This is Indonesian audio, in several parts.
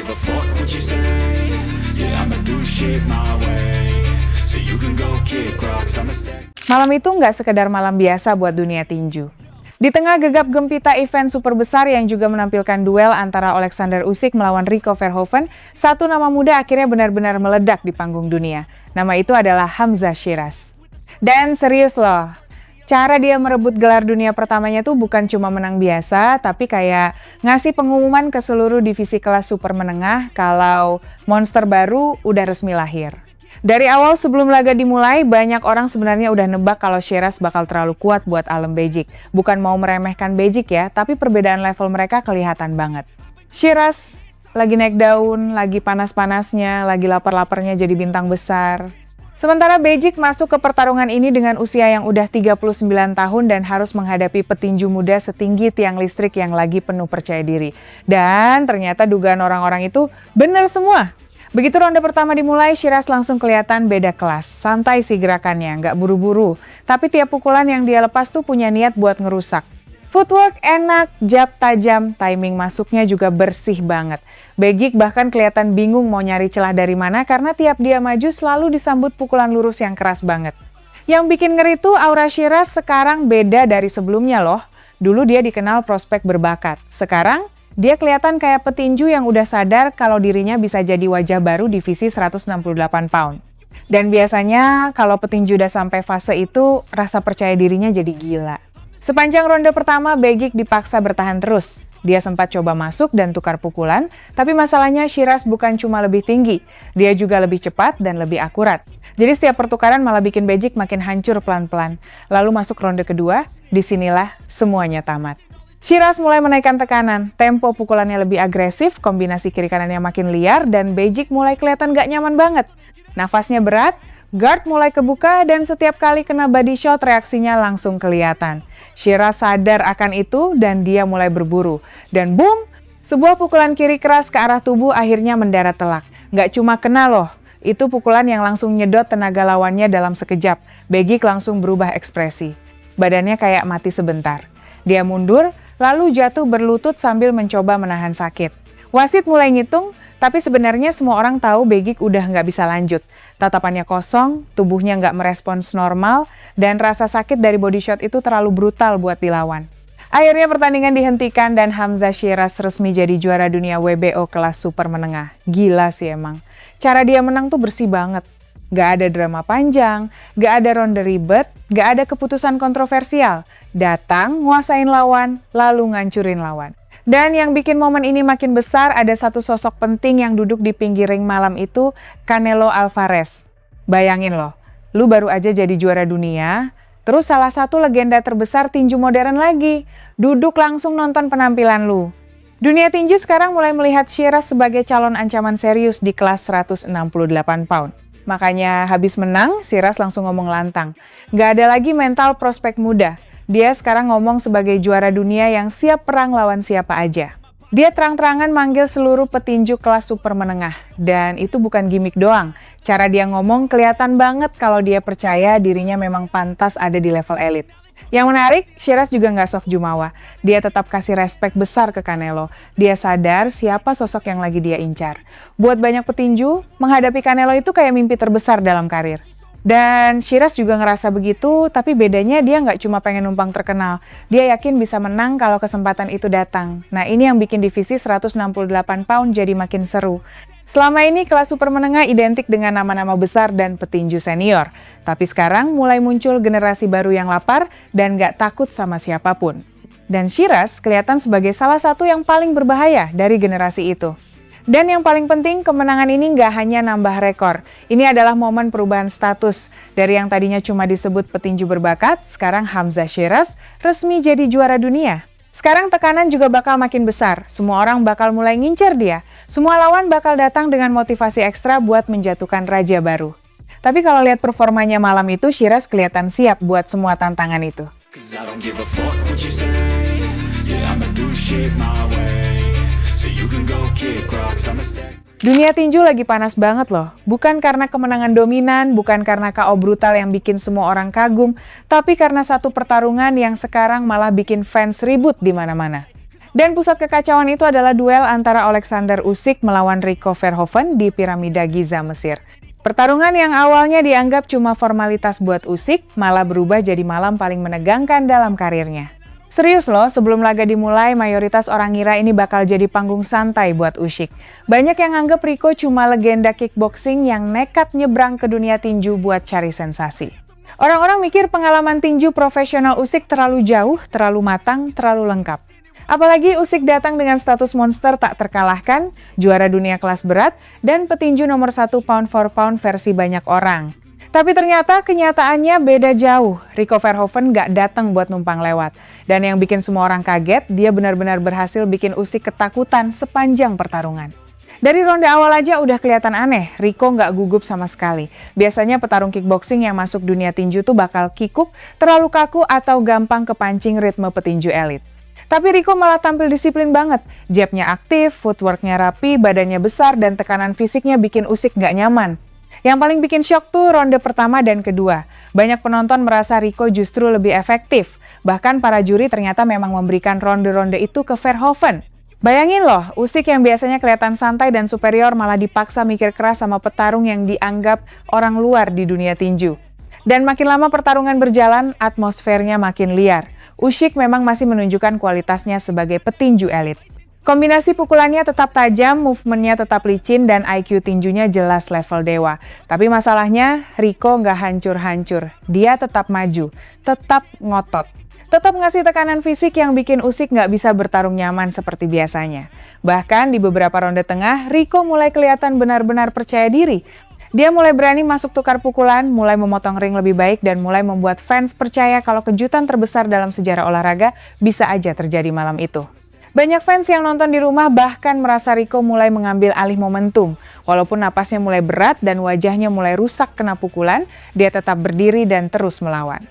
give a fuck what you say. Yeah, I'ma do shit my way. So you can go kick rocks, I'ma stack. Malam itu nggak sekedar malam biasa buat dunia tinju. Di tengah gegap gempita event super besar yang juga menampilkan duel antara Alexander Usyk melawan Rico Verhoeven, satu nama muda akhirnya benar-benar meledak di panggung dunia. Nama itu adalah Hamzah Shiraz. Dan serius loh, cara dia merebut gelar dunia pertamanya tuh bukan cuma menang biasa, tapi kayak ngasih pengumuman ke seluruh divisi kelas super menengah kalau monster baru udah resmi lahir. Dari awal sebelum laga dimulai, banyak orang sebenarnya udah nebak kalau Shiraz bakal terlalu kuat buat Alem Beyjik. Bukan mau meremehkan Beyjik ya, tapi perbedaan level mereka kelihatan banget. Shiraz lagi naik daun, lagi panas-panasnya, lagi lapar-laparnya jadi bintang besar. Sementara Beyjik masuk ke pertarungan ini dengan usia yang udah 39 tahun dan harus menghadapi petinju muda setinggi tiang listrik yang lagi penuh percaya diri. Dan ternyata dugaan orang-orang itu benar semua. Begitu ronde pertama dimulai, Shiraz langsung kelihatan beda kelas. Santai sih gerakannya, nggak buru-buru. Tapi tiap pukulan yang dia lepas tuh punya niat buat ngerusak. Footwork enak, jab tajam, timing masuknya juga bersih banget. Beyjik bahkan kelihatan bingung mau nyari celah dari mana karena tiap dia maju selalu disambut pukulan lurus yang keras banget. Yang bikin ngeri tuh aura Shiraz sekarang beda dari sebelumnya loh. Dulu dia dikenal prospek berbakat. Sekarang dia kelihatan kayak petinju yang udah sadar kalau dirinya bisa jadi wajah baru divisi 168 pound. Dan biasanya kalau petinju udah sampai fase itu, rasa percaya dirinya jadi gila. Sepanjang ronde pertama, Beyjik dipaksa bertahan terus. Dia sempat coba masuk dan tukar pukulan, tapi masalahnya Shiraz bukan cuma lebih tinggi, dia juga lebih cepat dan lebih akurat. Jadi setiap pertukaran malah bikin Beyjik makin hancur pelan-pelan. Lalu masuk ronde kedua, disinilah semuanya tamat. Shiraz mulai menaikkan tekanan, tempo pukulannya lebih agresif, kombinasi kiri kanannya makin liar, dan Beyjik mulai kelihatan gak nyaman banget. Nafasnya berat, guard mulai kebuka, dan setiap kali kena body shot reaksinya langsung kelihatan. Shiraz sadar akan itu, dan dia mulai berburu. Dan boom, sebuah pukulan kiri keras ke arah tubuh akhirnya mendarat telak. Gak cuma kena loh, itu pukulan yang langsung nyedot tenaga lawannya dalam sekejap. Beyjik langsung berubah ekspresi. Badannya kayak mati sebentar. Dia mundur, lalu jatuh berlutut sambil mencoba menahan sakit. Wasit mulai ngitung, tapi sebenarnya semua orang tahu Beyjik udah nggak bisa lanjut. Tatapannya kosong, tubuhnya nggak merespons normal, dan rasa sakit dari body shot itu terlalu brutal buat dilawan. Akhirnya pertandingan dihentikan dan Hamzah Shiraz resmi jadi juara dunia WBO kelas super menengah. Gila sih emang. Cara dia menang tuh bersih banget. Gak ada drama panjang, gak ada ronde ribet, gak ada keputusan kontroversial. Datang, nguasain lawan, lalu ngancurin lawan. Dan yang bikin momen ini makin besar, ada satu sosok penting yang duduk di pinggir ring malam itu, Canelo Alvarez. Bayangin loh, lu baru aja jadi juara dunia, terus salah satu legenda terbesar tinju modern lagi, duduk langsung nonton penampilan lu. Dunia tinju sekarang mulai melihat Shiraz sebagai calon ancaman serius di kelas 168 pound. Makanya habis menang, Shiraz langsung ngomong lantang. Gak ada lagi mental prospek muda. Dia sekarang ngomong sebagai juara dunia yang siap perang lawan siapa aja. Dia terang-terangan manggil seluruh petinju kelas super menengah. Dan itu bukan gimmick doang. Cara dia ngomong kelihatan banget kalau dia percaya dirinya memang pantas ada di level elit. Yang menarik, Shiraz juga nggak sok jumawa. Dia tetap kasih respek besar ke Canelo. Dia sadar siapa sosok yang lagi dia incar. Buat banyak petinju, menghadapi Canelo itu kayak mimpi terbesar dalam karir. Dan Shiraz juga ngerasa begitu, tapi bedanya dia nggak cuma pengen numpang terkenal. Dia yakin bisa menang kalau kesempatan itu datang. Nah ini yang bikin divisi 168 pound jadi makin seru. Selama ini kelas super menengah identik dengan nama-nama besar dan petinju senior. Tapi sekarang mulai muncul generasi baru yang lapar dan nggak takut sama siapapun. Dan Shiraz kelihatan sebagai salah satu yang paling berbahaya dari generasi itu. Dan yang paling penting, kemenangan ini nggak hanya nambah rekor. Ini adalah momen perubahan status. Dari yang tadinya cuma disebut petinju berbakat, sekarang Hamzah Shiraz resmi jadi juara dunia. Sekarang tekanan juga bakal makin besar. Semua orang bakal mulai ngincer dia. Semua lawan bakal datang dengan motivasi ekstra buat menjatuhkan raja baru. Tapi kalau lihat performanya malam itu, Shiraz kelihatan siap buat semua tantangan itu. Dunia tinju lagi panas banget loh. Bukan karena kemenangan dominan, bukan karena KO brutal yang bikin semua orang kagum, tapi karena satu pertarungan yang sekarang malah bikin fans ribut di mana-mana. Dan pusat kekacauan itu adalah duel antara Alexander Usyk melawan Rico Verhoeven di Piramida Giza, Mesir. Pertarungan yang awalnya dianggap cuma formalitas buat Usyk, malah berubah jadi malam paling menegangkan dalam karirnya. Serius loh, sebelum laga dimulai, mayoritas orang ngira ini bakal jadi panggung santai buat Usyk. Banyak yang anggap Rico cuma legenda kickboxing yang nekat nyebrang ke dunia tinju buat cari sensasi. Orang-orang mikir pengalaman tinju profesional Usyk terlalu jauh, terlalu matang, terlalu lengkap. Apalagi Usyk datang dengan status monster tak terkalahkan, juara dunia kelas berat, dan petinju nomor 1 pound for pound versi banyak orang. Tapi ternyata kenyataannya beda jauh. Rico Verhoeven gak datang buat numpang lewat. Dan yang bikin semua orang kaget, dia benar-benar berhasil bikin Usyk ketakutan sepanjang pertarungan. Dari ronde awal aja udah kelihatan aneh, Rico nggak gugup sama sekali. Biasanya petarung kickboxing yang masuk dunia tinju tuh bakal kikuk, terlalu kaku atau gampang kepancing ritme petinju elit. Tapi Rico malah tampil disiplin banget. Jabnya aktif, footworknya rapi, badannya besar, dan tekanan fisiknya bikin Usyk nggak nyaman. Yang paling bikin syok tuh ronde pertama dan kedua. Banyak penonton merasa Rico justru lebih efektif. Bahkan para juri ternyata memang memberikan ronde-ronde itu ke Verhoeven. Bayangin loh, Usyk yang biasanya kelihatan santai dan superior malah dipaksa mikir keras sama petarung yang dianggap orang luar di dunia tinju. Dan makin lama pertarungan berjalan, atmosfernya makin liar. Usyk memang masih menunjukkan kualitasnya sebagai petinju elit. Kombinasi pukulannya tetap tajam, movementnya tetap licin, dan IQ tinjunya jelas level dewa. Tapi masalahnya, Rico nggak hancur-hancur. Dia tetap maju, tetap ngotot. Tetap ngasih tekanan fisik yang bikin Usyk nggak bisa bertarung nyaman seperti biasanya. Bahkan di beberapa ronde tengah, Rico mulai kelihatan benar-benar percaya diri. Dia mulai berani masuk tukar pukulan, mulai memotong ring lebih baik, dan mulai membuat fans percaya kalau kejutan terbesar dalam sejarah olahraga bisa aja terjadi malam itu. Banyak fans yang nonton di rumah bahkan merasa Rico mulai mengambil alih momentum. Walaupun napasnya mulai berat dan wajahnya mulai rusak kena pukulan, dia tetap berdiri dan terus melawan.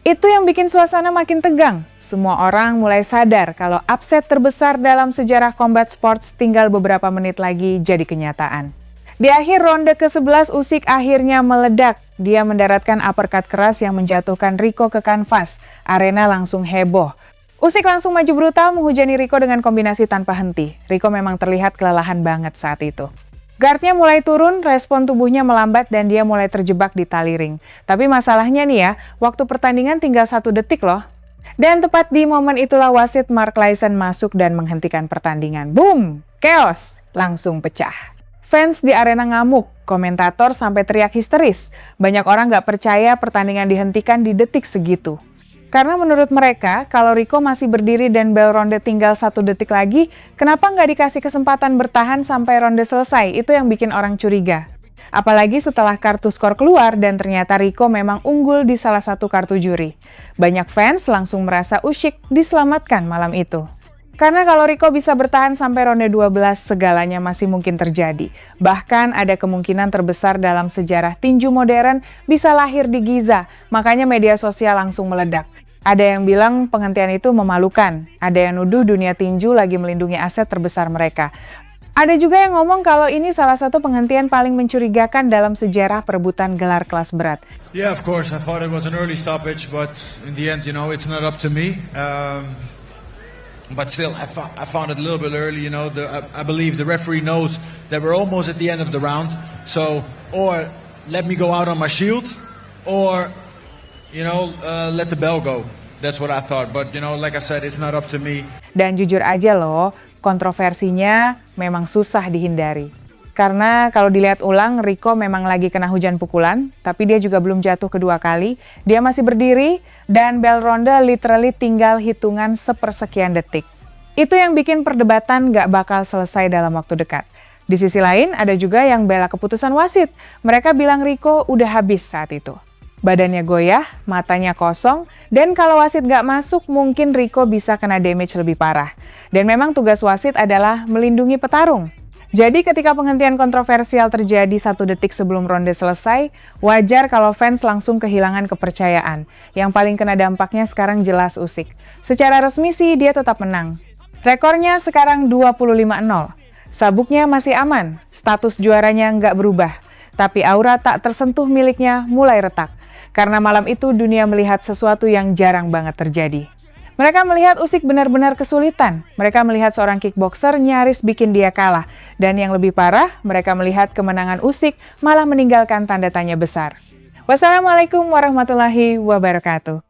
Itu yang bikin suasana makin tegang. Semua orang mulai sadar kalau upset terbesar dalam sejarah combat sports tinggal beberapa menit lagi jadi kenyataan. Di akhir ronde ke-11, Usyk akhirnya meledak. Dia mendaratkan uppercut keras yang menjatuhkan Rico ke kanvas. Arena langsung heboh. Usyk langsung maju brutal menghujani Rico dengan kombinasi tanpa henti. Rico memang terlihat kelelahan banget saat itu. Guardnya mulai turun, respon tubuhnya melambat, dan dia mulai terjebak di tali ring. Tapi masalahnya nih ya, waktu pertandingan tinggal 1 detik loh. Dan tepat di momen itulah wasit Mark Lyson masuk dan menghentikan pertandingan. Boom! Chaos! Langsung pecah. Fans di arena ngamuk, komentator sampai teriak histeris. Banyak orang nggak percaya pertandingan dihentikan di detik segitu. Karena menurut mereka, kalau Rico masih berdiri dan bel ronde tinggal 1 detik lagi, kenapa nggak dikasih kesempatan bertahan sampai ronde selesai? Itu yang bikin orang curiga. Apalagi setelah kartu skor keluar dan ternyata Rico memang unggul di salah satu kartu juri. Banyak fans langsung merasa Usyk diselamatkan malam itu. Karena kalau Rico bisa bertahan sampai ronde 12, segalanya masih mungkin terjadi. Bahkan ada kemungkinan terbesar dalam sejarah tinju modern bisa lahir di Giza, makanya media sosial langsung meledak. Ada yang bilang penghentian itu memalukan, ada yang nuduh dunia tinju lagi melindungi aset terbesar mereka. Ada juga yang ngomong kalau ini salah satu penghentian paling mencurigakan dalam sejarah perebutan gelar kelas berat. Yeah, of course, I thought it was an early stoppage, but in the end, it's not up to me. But still, I found it a little bit early. I believe the referee knows that we're almost at the end of the round. So, or let me go out on my shield, or let the bell go. That's what I thought. But like I said, it's not up to me. Dan jujur aja loh, kontroversinya memang susah dihindari. Karena kalau dilihat ulang, Rico memang lagi kena hujan pukulan, tapi dia juga belum jatuh kedua kali. Dia masih berdiri, dan bell ronde literally tinggal hitungan sepersekian detik. Itu yang bikin perdebatan gak bakal selesai dalam waktu dekat. Di sisi lain, ada juga yang bela keputusan wasit. Mereka bilang Rico udah habis saat itu. Badannya goyah, matanya kosong, dan kalau wasit gak masuk, mungkin Rico bisa kena damage lebih parah. Dan memang tugas wasit adalah melindungi petarung. Jadi ketika penghentian kontroversial terjadi 1 detik sebelum ronde selesai, wajar kalau fans langsung kehilangan kepercayaan. Yang paling kena dampaknya sekarang jelas Usyk. Secara resmi sih dia tetap menang. Rekornya sekarang 25-0. Sabuknya masih aman, status juaranya nggak berubah. Tapi aura tak tersentuh miliknya mulai retak. Karena malam itu dunia melihat sesuatu yang jarang banget terjadi. Mereka melihat Usyk benar-benar kesulitan. Mereka melihat seorang kickboxer nyaris bikin dia kalah. Dan yang lebih parah, mereka melihat kemenangan Usyk malah meninggalkan tanda tanya besar. Wassalamualaikum warahmatullahi wabarakatuh.